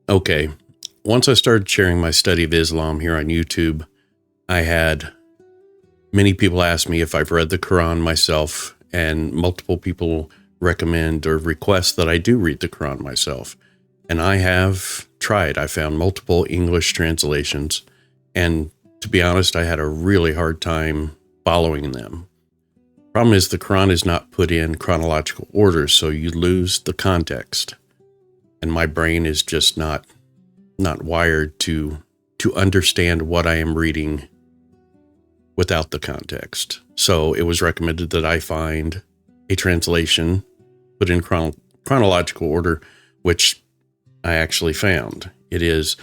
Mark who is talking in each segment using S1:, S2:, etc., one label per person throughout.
S1: Okay, once I started sharing my study of Islam here on YouTube, I had many people ask me if I've read the Quran myself, and multiple people recommend or request that I do read the Quran myself. And I have tried. I found multiple English translations, and to be honest, I had a really hard time following them. Problem is, the Quran is not put in chronological order, so you lose the context. And my brain is just not wired to understand what I am reading without the context. So it was recommended that I find a translation put in chronological order, which I actually found. It is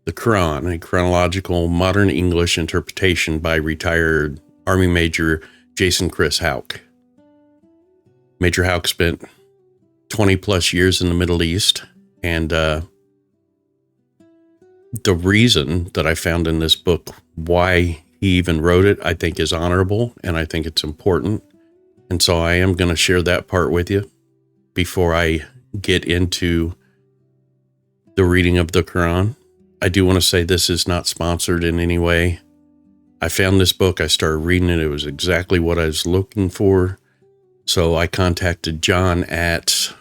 S1: the Quran, a chronological modern English interpretation by retired Army Major Jason Chris Houck. Major Houck spent 20 plus years in the Middle East, and the reason that I found in this book why he even wrote it, I think is honorable, and I think it's important. And so I am going to share that part with you before I get into the reading of the Quran. I do want to say this is not sponsored in any way. I found this book, I started reading it, it was exactly what I was looking for. So I contacted John at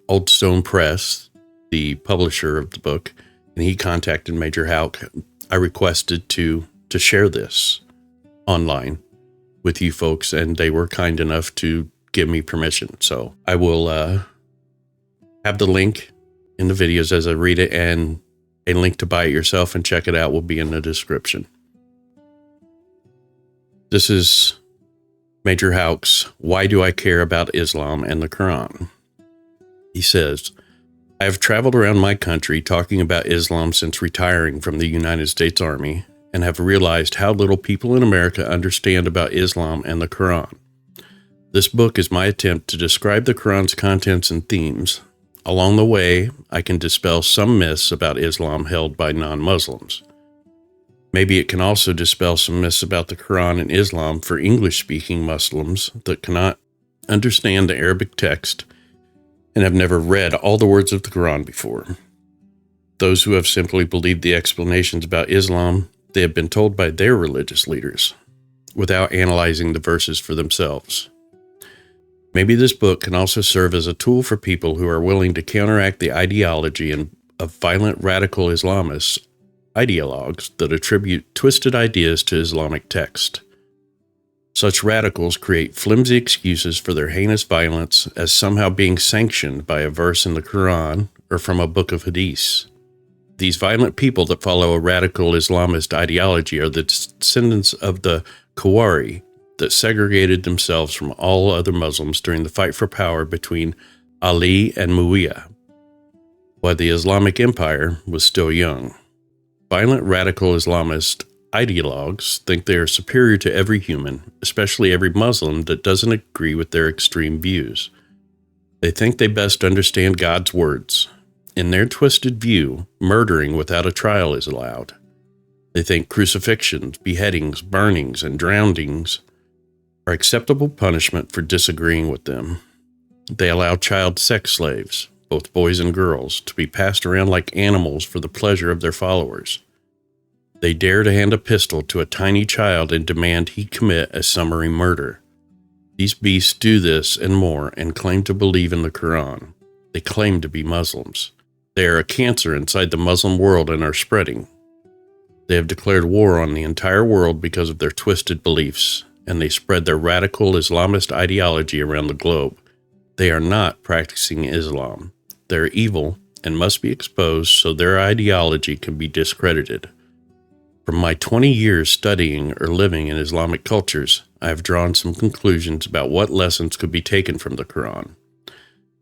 S1: Old Stone Press, the publisher of the book, and he contacted Major Houck. I requested to share this online with you folks, and they were kind enough to give me permission. So I will have the link in the videos as I read it, and a link to buy it yourself and check it out will be in the description. This is Major Houck's Why Do I Care About Islam and the Quran? He says, I have traveled around my country talking about Islam since retiring from the United States Army, and have realized how little people in America understand about Islam and the Quran. This book is my attempt to describe the Quran's contents and themes. Along the way, I can dispel some myths about Islam held by non-Muslims. Maybe it can also dispel some myths about the Quran and Islam for English-speaking Muslims that cannot understand the Arabic text and have never read all the words of the Quran before. Those who have simply believed the explanations about Islam they have been told by their religious leaders, without analyzing the verses for themselves. Maybe this book can also serve as a tool for people who are willing to counteract the ideology of violent radical Islamists, ideologues that attribute twisted ideas to Islamic text. Such radicals create flimsy excuses for their heinous violence as somehow being sanctioned by a verse in the Quran or from a book of hadiths. These violent people that follow a radical Islamist ideology are the descendants of the Khawari that segregated themselves from all other Muslims during the fight for power between Ali and Muawiyah, while the Islamic Empire was still young. Violent radical Islamist ideologues think they are superior to every human, especially every Muslim that doesn't agree with their extreme views. They think they best understand God's words. In their twisted view, murdering without a trial is allowed. They think crucifixions, beheadings, burnings, and drownings are acceptable punishment for disagreeing with them. They allow child sex slaves, both boys and girls, to be passed around like animals for the pleasure of their followers. They dare to hand a pistol to a tiny child and demand he commit a summary murder. These beasts do this and more and claim to believe in the Quran. They claim to be Muslims. They are a cancer inside the Muslim world and are spreading. They have declared war on the entire world because of their twisted beliefs, and they spread their radical Islamist ideology around the globe. They are not practicing Islam. They are evil and must be exposed so their ideology can be discredited. From my 20 years studying or living in Islamic cultures, I have drawn some conclusions about what lessons could be taken from the Quran.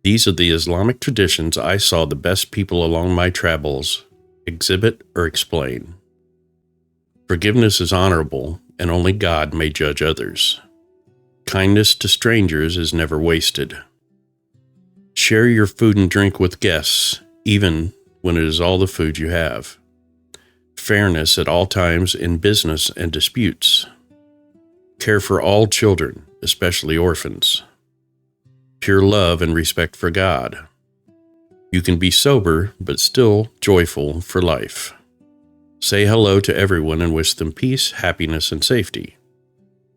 S1: These are the Islamic traditions I saw the best people along my travels exhibit or explain. Forgiveness is honorable, and only God may judge others. Kindness to strangers is never wasted. Share your food and drink with guests, even when it is all the food you have. Fairness at all times in business and disputes. Care for all children, especially orphans. Pure love and respect for God. You can be sober, but still joyful for life. Say hello to everyone and wish them peace, happiness, and safety.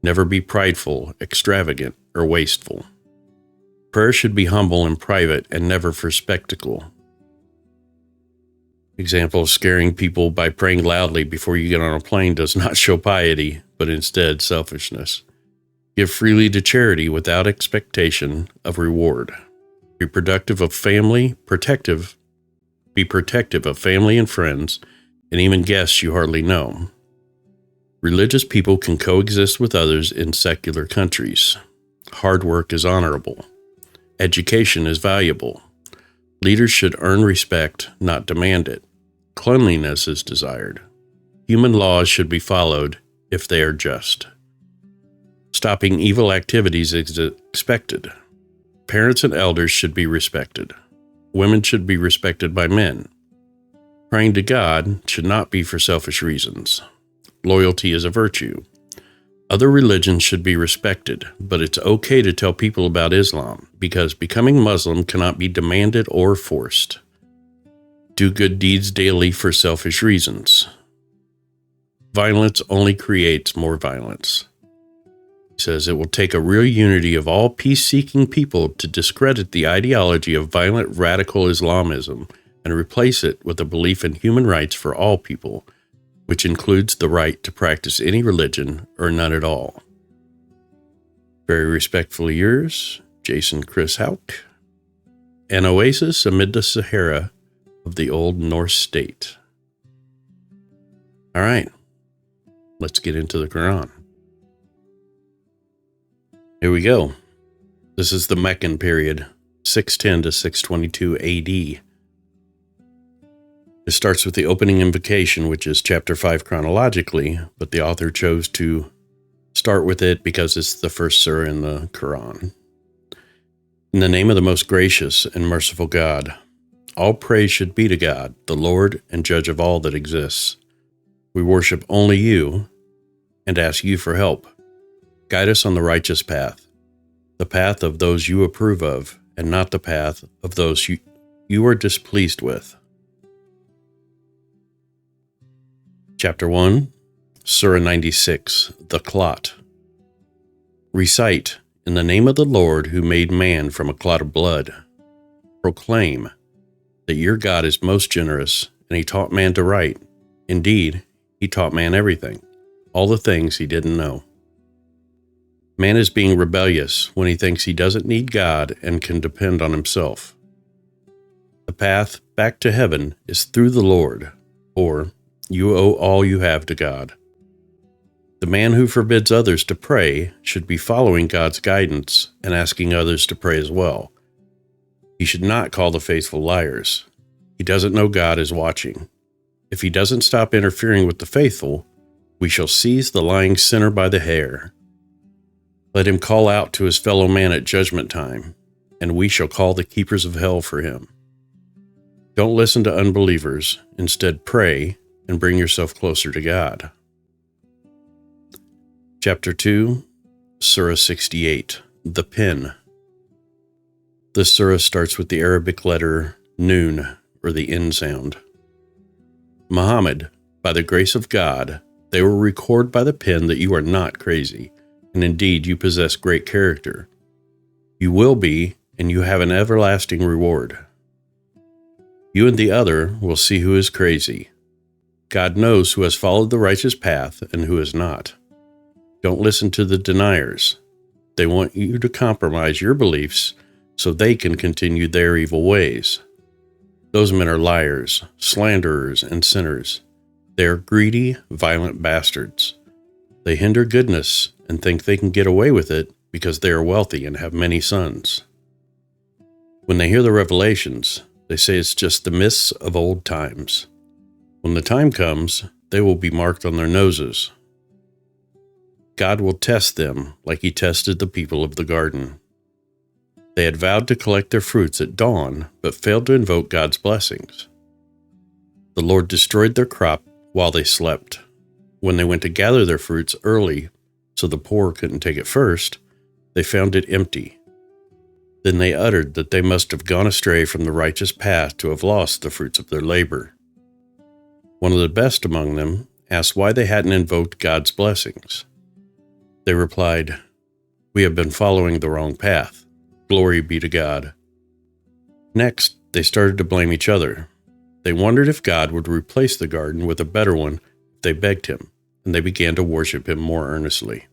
S1: Never be prideful, extravagant, or wasteful. Prayer should be humble and private and never for spectacle. Example, scaring people by praying loudly before you get on a plane does not show piety, but instead selfishness. Give freely to charity without expectation of reward. Be protective of family and friends, and even guests you hardly know. Religious people can coexist with others in secular countries. Hard work is honorable. Education is valuable. Leaders should earn respect, not demand it. Cleanliness is desired. Human laws should be followed if they are just. Stopping evil activities is expected. Parents and elders should be respected. Women should be respected by men. Praying to God should not be for selfish reasons. Loyalty is a virtue. Other religions should be respected, but it's okay to tell people about Islam because becoming Muslim cannot be demanded or forced. Do good deeds daily for selfish reasons. Violence only creates more violence. He says it will take a real unity of all peace-seeking people to discredit the ideology of violent radical Islamism and replace it with a belief in human rights for all people, which includes the right to practice any religion or none at all. Very respectfully yours, Jason Chris Houck. An oasis amid the Sahara of the old Norse state. All right, let's get into the Quran. Here we go. This is the Meccan period, 610 to 622 AD. It starts with the opening invocation, which is chapter 5 chronologically, but the author chose to start with it because it's the first surah in the Quran. In the name of the most gracious and merciful God, all praise should be to God, the Lord and Judge of all that exists. We worship only you and ask you for help. Guide us on the righteous path, the path of those you approve of, and not the path of those you are displeased with. Chapter 1, Surah 96, the Clot. Recite, in the name of the Lord who made man from a clot of blood. Proclaim that your God is most generous, and he taught man to write. Indeed, he taught man everything, all the things he didn't know. Man is being rebellious when he thinks he doesn't need God and can depend on himself. The path back to heaven is through the Lord, or you owe all you have to God. The man who forbids others to pray should be following God's guidance and asking others to pray as well. He should not call the faithful liars. He doesn't know God is watching. If he doesn't stop interfering with the faithful, we shall seize the lying sinner by the hair. Let him call out to his fellow man at judgment time, and we shall call the keepers of hell for him. Don't listen to unbelievers. Instead, pray and bring yourself closer to God. Chapter 2, Surah 68, the Pen. This surah starts with the Arabic letter Nun, or the N sound. Muhammad, by the grace of God, they will record by the pen that you are not crazy, and indeed you possess great character. You will be, and you have an everlasting reward. You and the other will see who is crazy. God knows who has followed the righteous path and who has not. Don't listen to the deniers. They want you to compromise your beliefs so they can continue their evil ways. Those men are liars, slanderers, and sinners. They are greedy, violent bastards. They hinder goodness and think they can get away with it because they are wealthy and have many sons. When they hear the revelations, they say it's just the myths of old times. When the time comes, they will be marked on their noses. God will test them like he tested the people of the garden. They had vowed to collect their fruits at dawn, but failed to invoke God's blessings. The Lord destroyed their crop while they slept. When they went to gather their fruits early, so the poor couldn't take it first, they found it empty. Then they uttered that they must have gone astray from the righteous path to have lost the fruits of their labor. One of the best among them asked why they hadn't invoked God's blessings. They replied, "We have been following the wrong path. Glory be to God." Next, they started to blame each other. They wondered if God would replace the garden with a better one if they begged him, and they began to worship him more earnestly.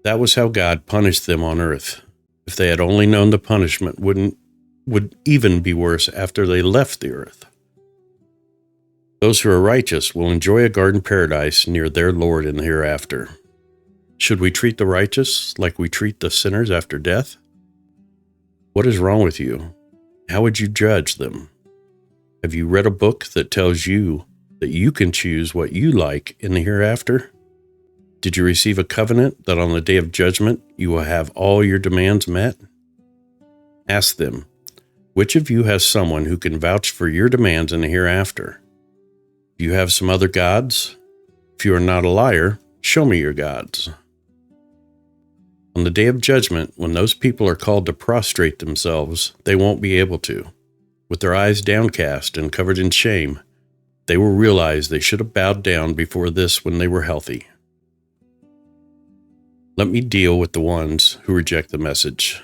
S1: That was how God punished them on earth. If they had only known the punishment would even be worse after they left the earth. Those who are righteous will enjoy a garden paradise near their Lord in the hereafter. Should we treat the righteous like we treat the sinners after death? What is wrong with you? How would you judge them? Have you read a book that tells you that you can choose what you like in the hereafter? Did you receive a covenant that on the day of judgment you will have all your demands met? Ask them, which of you has someone who can vouch for your demands in the hereafter? Do you have some other gods? If you are not a liar, show me your gods. On the day of judgment, when those people are called to prostrate themselves, they won't be able to. With their eyes downcast and covered in shame, they will realize they should have bowed down before this when they were healthy. Let me deal with the ones who reject the message.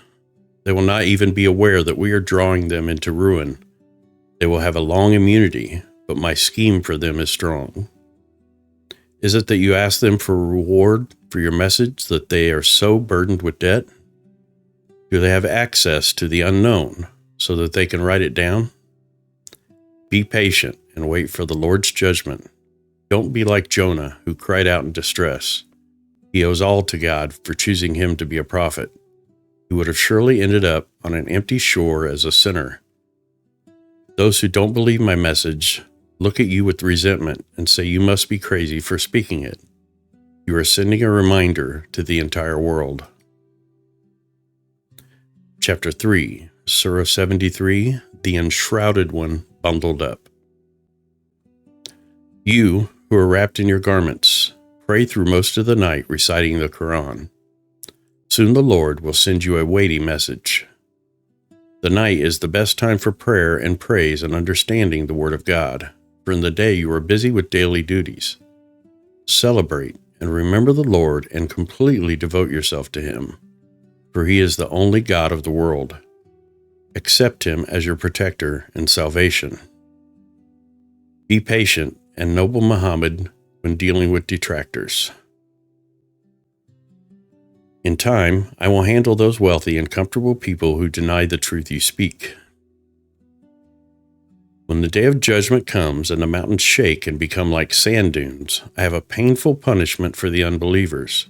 S1: They will not even be aware that we are drawing them into ruin. They will have a long immunity, but my scheme for them is strong. Is it that you ask them for a reward for your message that they are so burdened with debt? Do they have access to the unknown so that they can write it down? Be patient and wait for the Lord's judgment. Don't be like Jonah, who cried out in distress. He owes all to God for choosing him to be a prophet. He would have surely ended up on an empty shore as a sinner. Those who don't believe my message look at you with resentment and say you must be crazy for speaking it. You are sending a reminder to the entire world. Chapter 3, Surah 73, the Enshrouded One Bundled Up. You who are wrapped in your garments, pray through most of the night reciting the Quran. Soon the Lord will send you a weighty message. The night is the best time for prayer and praise and understanding the Word of God, for in the day you are busy with daily duties. Celebrate and remember the Lord and completely devote yourself to Him, for He is the only God of the world. Accept Him as your protector and salvation. Be patient and noble Muhammad when dealing with detractors. In time, I will handle those wealthy and comfortable people who deny the truth you speak. When the day of judgment comes and the mountains shake and become like sand dunes, I have a painful punishment for the unbelievers.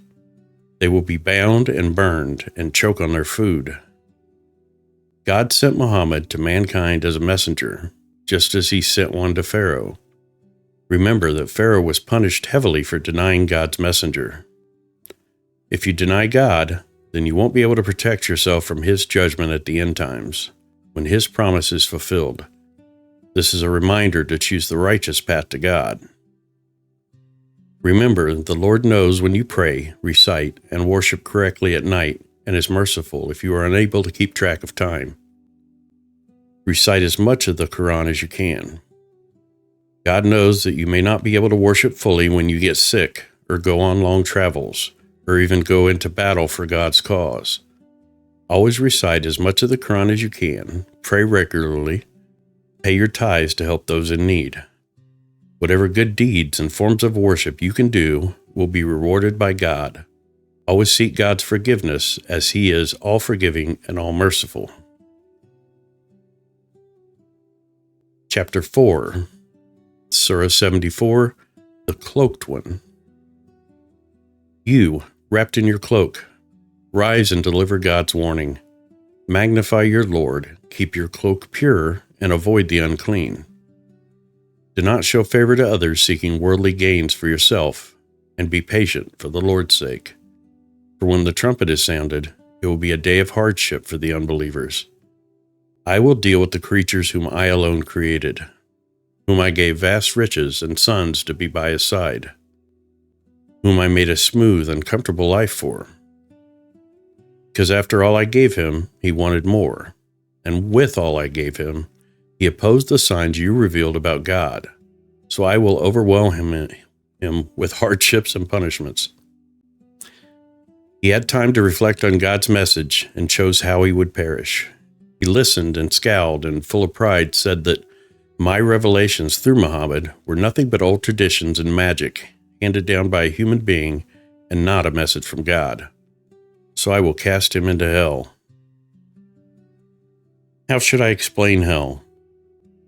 S1: They will be bound and burned and choke on their food. God sent Muhammad to mankind as a messenger, just as He sent one to Pharaoh. Remember that Pharaoh was punished heavily for denying God's messenger. If you deny God, then you won't be able to protect yourself from His judgment at the end times, when His promise is fulfilled. This is a reminder to choose the righteous path to God. Remember, the Lord knows when you pray, recite, and worship correctly at night, and is merciful if you are unable to keep track of time. Recite as much of the Quran as you can. God knows that you may not be able to worship fully when you get sick, or go on long travels, or even go into battle for God's cause. Always recite as much of the Quran as you can, pray regularly, pay your tithes to help those in need. Whatever good deeds and forms of worship you can do will be rewarded by God. Always seek God's forgiveness, as He is all-forgiving and all-merciful. Chapter 4, Surah 74, the Cloaked One. You, wrapped in your cloak, rise and deliver God's warning. Magnify your Lord, keep your cloak pure, and avoid the unclean. Do not show favor to others seeking worldly gains for yourself, and be patient for the Lord's sake. For when the trumpet is sounded, it will be a day of hardship for the unbelievers. I will deal with the creatures whom I alone created, whom I gave vast riches and sons to be by His side, whom I made a smooth and comfortable life for. Because after all I gave him, he wanted more. And with all I gave him, he opposed the signs you revealed about God. So I will overwhelm him with hardships and punishments. He had time to reflect on God's message and chose how he would perish. He listened and scowled and, full of pride, said that my revelations through Muhammad were nothing but old traditions and magic handed down by a human being and not a message from God. So I will cast him into hell. How should I explain hell?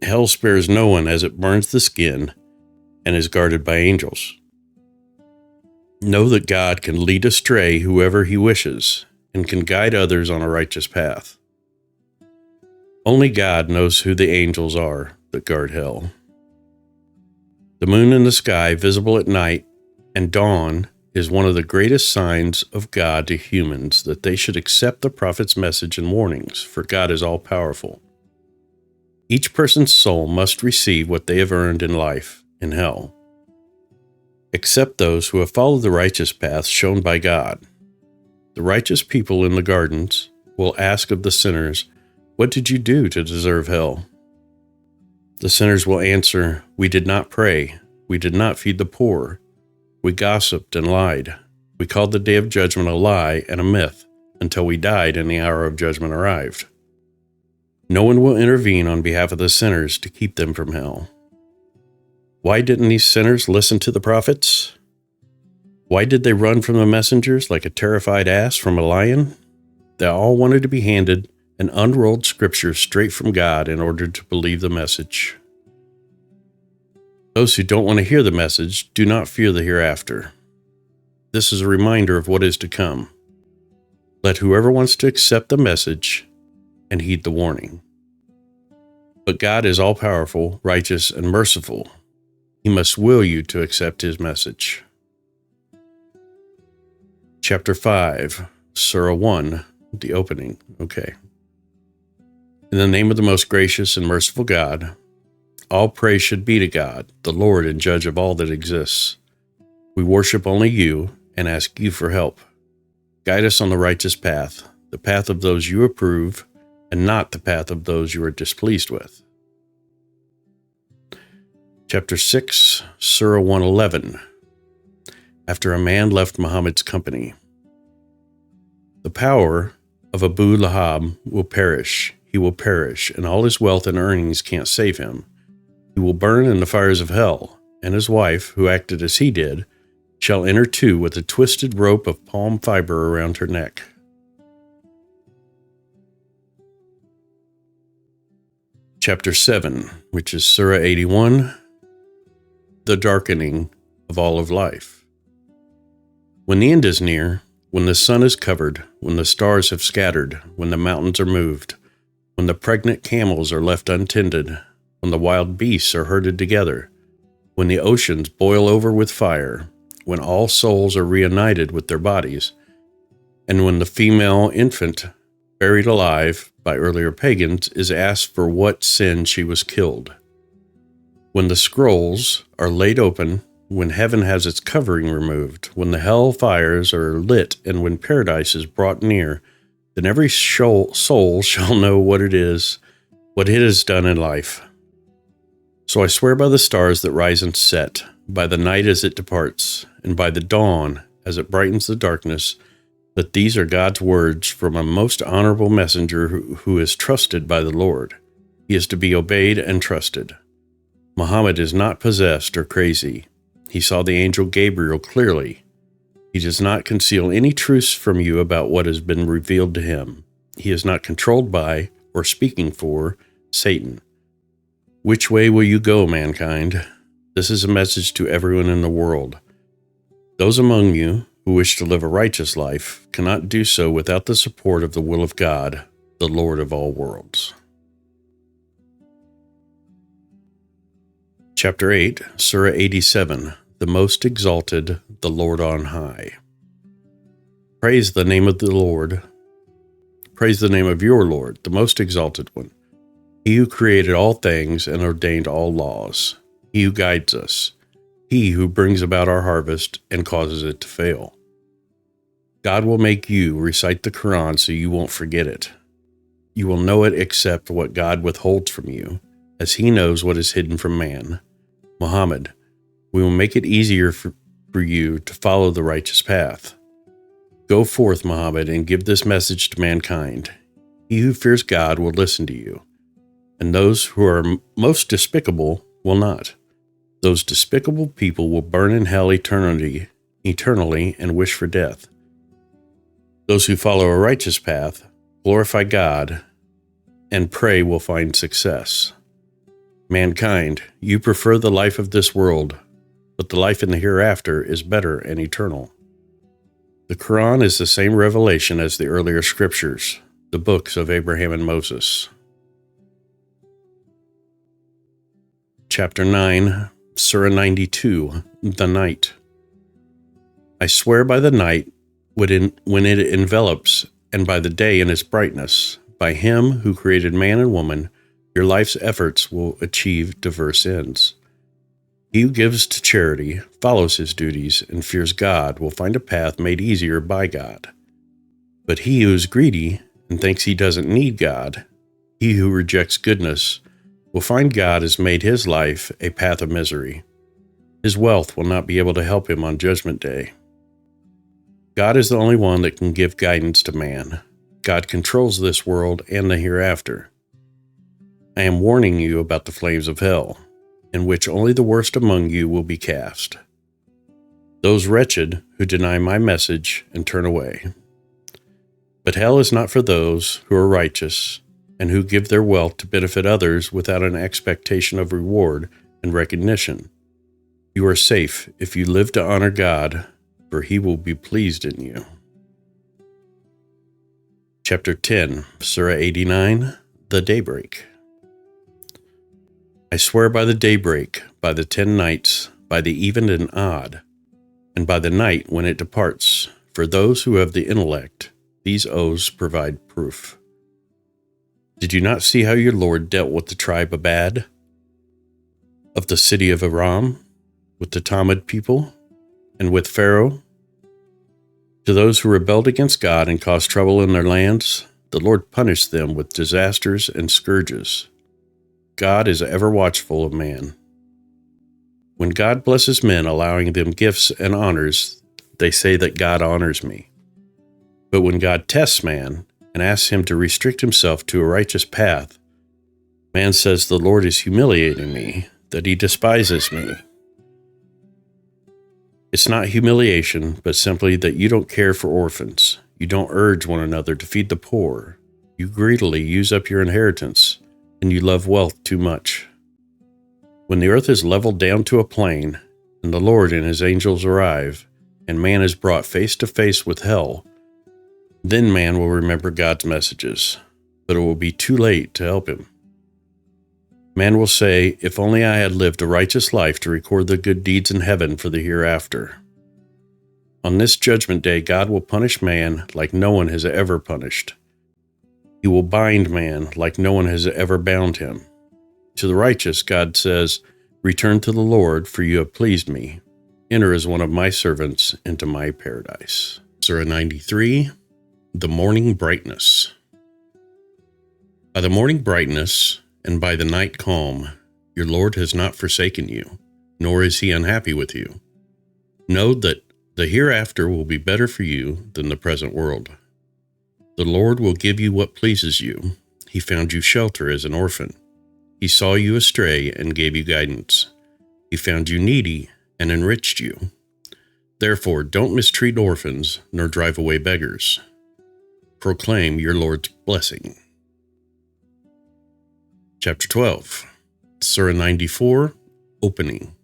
S1: Hell spares no one as it burns the skin and is guarded by angels. Know that God can lead astray whoever he wishes and can guide others on a righteous path. Only God knows who the angels are that guard hell. The moon in the sky, visible at night and dawn, is one of the greatest signs of God to humans that they should accept the prophet's message and warnings, for God is all-powerful. Each person's soul must receive what they have earned in life, in hell, except those who have followed the righteous path shown by God. The righteous people in the gardens will ask of the sinners, "What did you do to deserve hell?" The sinners will answer, "We did not pray. We did not feed the poor. We gossiped and lied. We called the day of judgment a lie and a myth until we died and the hour of judgment arrived." No one will intervene on behalf of the sinners to keep them from hell. Why didn't these sinners listen to the prophets? Why did they run from the messengers like a terrified ass from a lion? They all wanted to be handed an unrolled scripture straight from God in order to believe the message. Those who don't want to hear the message do not fear the hereafter. This is a reminder of what is to come. Let whoever wants to accept the message and heed the warning. But God is all-powerful, righteous, and merciful. He must will you to accept his message. Chapter 5, Surah 1, the opening. Okay. In the name of the most gracious and merciful God, all praise should be to God, the Lord and Judge of all that exists. We worship only you and ask you for help. Guide us on the righteous path, the path of those you approve, and not the path of those you are displeased with. Chapter 6, Surah 111. After a man left Muhammad's company. The power of Abu Lahab will perish. He will perish, and all his wealth and earnings can't save him. He will burn in the fires of hell, and his wife, who acted as he did, shall enter too with a twisted rope of palm fiber around her neck. Chapter 7, which is Surah 81, the darkening of all of life. When the end is near, when the sun is covered, when the stars have scattered, when the mountains are moved, when the pregnant camels are left untended, when the wild beasts are herded together, when the oceans boil over with fire, when all souls are reunited with their bodies, and when the female infant, buried alive by earlier pagans, is asked for what sin she was killed. When the scrolls are laid open, when heaven has its covering removed, when the hell fires are lit, and when paradise is brought near, then every soul shall know what it has done in life. So I swear by the stars that rise and set, by the night as it departs, and by the dawn as it brightens the darkness, that these are God's words from a most honorable messenger who is trusted by the Lord. He is to be obeyed and trusted. Muhammad is not possessed or crazy. He saw the angel Gabriel clearly. He does not conceal any truths from you about what has been revealed to him. He is not controlled by, or speaking for, Satan. Which way will you go, mankind? This is a message to everyone in the world. Those among you who wish to live a righteous life cannot do so without the support of the will of God, the Lord of all worlds. Chapter 8, Surah 87, the Most Exalted, the Lord on High. Praise the name of the Lord. Praise the name of your Lord, the Most Exalted One. He who created all things and ordained all laws. He who guides us. He who brings about our harvest and causes it to fail. God will make you recite the Quran so you won't forget it. You will know it except what God withholds from you, as He knows what is hidden from man. Muhammad, we will make it easier for you to follow the righteous path. Go forth, Muhammad, and give this message to mankind. He who fears God will listen to you, and those who are most despicable will not. Those despicable people will burn in hell eternally and wish for death. Those who follow a righteous path, glorify God, and pray will find success. Mankind, you prefer the life of this world, but the life in the hereafter is better and eternal. The Quran is the same revelation as the earlier scriptures, the books of Abraham and Moses. Chapter 9, Surah 92, The Night. I swear by the night when it envelops, and by the day in its brightness. By Him who created man and woman, your life's efforts will achieve diverse ends. He who gives to charity, follows his duties, and fears God will find a path made easier by God. But he who is greedy and thinks he doesn't need God, he who rejects goodness, will find God has made his life a path of misery. His wealth will not be able to help him on Judgment Day. God is the only one that can give guidance to man. God controls this world and the hereafter. I am warning you about the flames of hell, in which only the worst among you will be cast. Those wretched who deny my message and turn away. But hell is not for those who are righteous and who give their wealth to benefit others without an expectation of reward and recognition. You are safe if you live to honor God, for He will be pleased in you. Chapter 10, Surah 89, The Daybreak. I swear by the daybreak, by the 10 nights, by the even and odd, and by the night when it departs. For those who have the intellect, these oaths provide proof. Did you not see how your Lord dealt with the tribe of Ad, of the city of Aram, with the Tamid people, and with Pharaoh? To those who rebelled against God and caused trouble in their lands, the Lord punished them with disasters and scourges. God is ever watchful of man. When God blesses men, allowing them gifts and honors, they say that God honors me. But when God tests man and asks him to restrict himself to a righteous path, man says the Lord is humiliating me, that He despises me. It's not humiliation, but simply that you don't care for orphans. You don't urge one another to feed the poor. You greedily use up your inheritance, and you love wealth too much. When the earth is leveled down to a plain, and the Lord and His angels arrive, and man is brought face to face with hell, then man will remember God's messages, but it will be too late to help him. Man will say, if only I had lived a righteous life to record the good deeds in heaven for the hereafter. On this judgment day, God will punish man like no one has ever punished. He will bind man like no one has ever bound him. To the righteous, God says, return to the Lord, for you have pleased me. Enter as one of my servants into my paradise. Surah 93, The Morning Brightness. By the morning brightness, and by the night calm, your Lord has not forsaken you, nor is He unhappy with you. Know that the hereafter will be better for you than the present world. The Lord will give you what pleases you. He found you shelter as an orphan. He saw you astray and gave you guidance. He found you needy and enriched you. Therefore, don't mistreat orphans, nor drive away beggars. Proclaim your Lord's blessing. Chapter 12, Surah 94, Opening.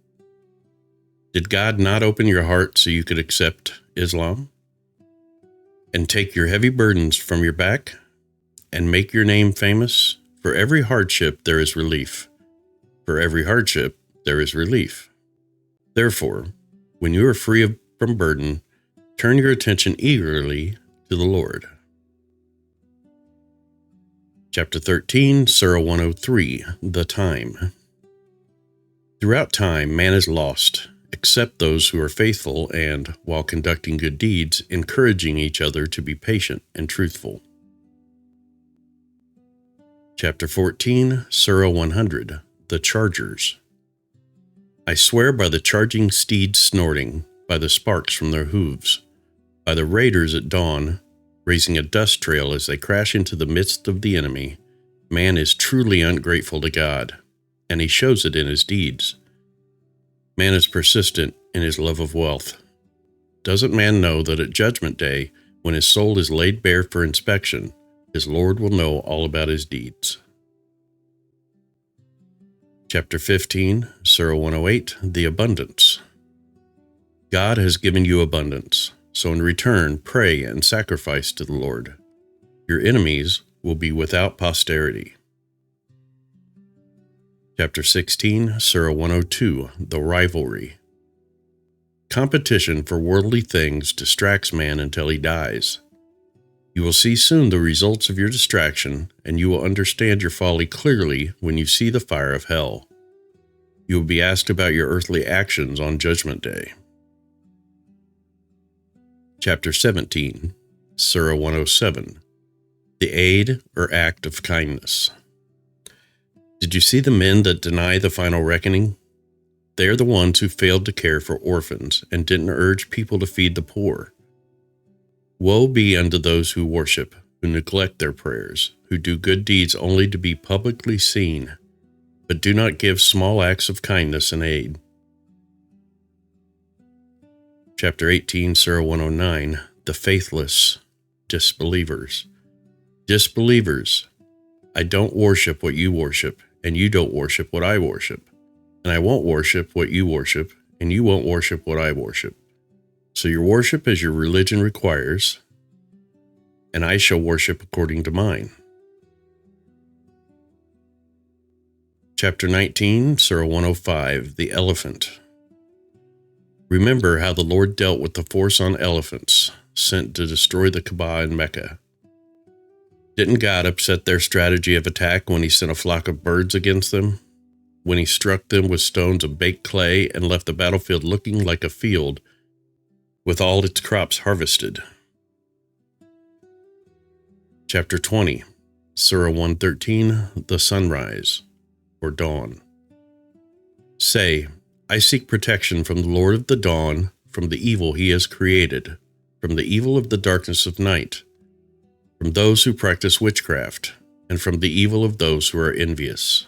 S1: Did God not open your heart so you could accept Islam? And take your heavy burdens from your back, and make your name famous? For every hardship there is relief. For every hardship there is relief. Therefore, when you are free from burden, turn your attention eagerly to the Lord. Chapter 13, Surah 103, The Time. Throughout time, man is lost, accept those who are faithful, and, while conducting good deeds, encouraging each other to be patient and truthful. Chapter 14, Surah 100, The Chargers. I swear by the charging steeds snorting, by the sparks from their hooves, by the raiders at dawn, raising a dust trail as they crash into the midst of the enemy. Man is truly ungrateful to God, and he shows it in his deeds. Man is persistent in his love of wealth. Doesn't man know that at Judgment Day, when his soul is laid bare for inspection, his Lord will know all about his deeds? Chapter 15, Surah 108, The Abundance. God has given you abundance, so in return pray and sacrifice to the Lord. Your enemies will be without posterity. Chapter 16, Surah 102, The Rivalry. Competition for worldly things distracts man until he dies. You will see soon the results of your distraction, and you will understand your folly clearly when you see the fire of hell. You will be asked about your earthly actions on Judgment Day. Chapter 17, Surah 107, The Aid or Act of Kindness. Did you see the men that deny the final reckoning? They are the ones who failed to care for orphans and didn't urge people to feed the poor. Woe be unto those who worship, who neglect their prayers, who do good deeds only to be publicly seen, but do not give small acts of kindness and aid. Chapter 18, Surah 109, The Faithless, Disbelievers. Disbelievers, I don't worship what you worship, and you don't worship what I worship, and I won't worship what you worship, and you won't worship what I worship. So your worship as your religion requires, and I shall worship according to mine. Chapter 19, Surah 105, The Elephant. Remember how the Lord dealt with the force on elephants, sent to destroy the Kaaba in Mecca. Didn't God upset their strategy of attack when he sent a flock of birds against them? When he struck them with stones of baked clay and left the battlefield looking like a field with all its crops harvested? Chapter 20, Surah 113, The Sunrise, or Dawn. Say, I seek protection from the Lord of the dawn, from the evil he has created, from the evil of the darkness of night, from those who practice witchcraft, and from the evil of those who are envious.